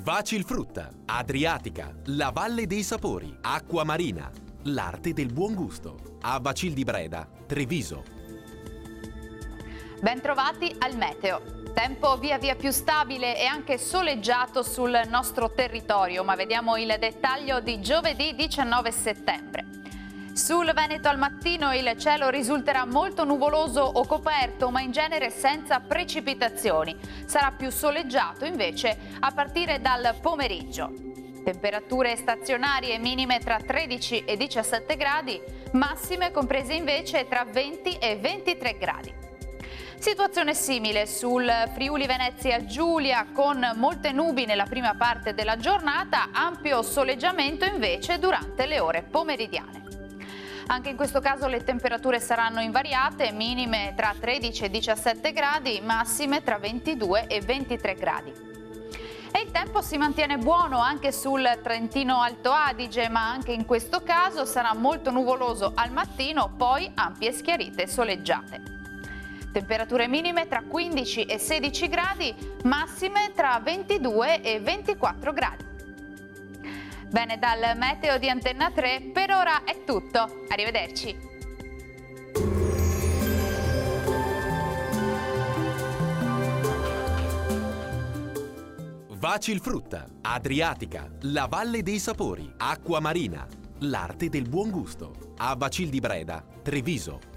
Vacilfrutta, Adriatica, la Valle dei Sapori, Acqua Marina, l'arte del buon gusto. A Vacil di Breda, Treviso. Bentrovati al meteo. Tempo via via più stabile e anche soleggiato sul nostro territorio, ma vediamo il dettaglio di giovedì 19 settembre. Sul Veneto al mattino il cielo risulterà molto nuvoloso o coperto, ma in genere senza precipitazioni. Sarà più soleggiato invece a partire dal pomeriggio. Temperature stazionarie minime tra 13 e 17 gradi, massime comprese invece tra 20 e 23 gradi. Situazione simile sul Friuli Venezia Giulia, con molte nubi nella prima parte della giornata, ampio soleggiamento invece durante le ore pomeridiane. Anche in questo caso le temperature saranno invariate, minime tra 13 e 17 gradi, massime tra 22 e 23 gradi. E il tempo si mantiene buono anche sul Trentino Alto Adige, ma anche in questo caso sarà molto nuvoloso al mattino, poi ampie schiarite soleggiate. Temperature minime tra 15 e 16 gradi, massime tra 22 e 24 gradi. Bene, dal meteo di Antenna 3 per ora è tutto. Arrivederci. Vacilfrutta, Adriatica, la Valle dei Sapori, Acqua Marina, l'arte del buon gusto. A Vacil di Breda, Treviso.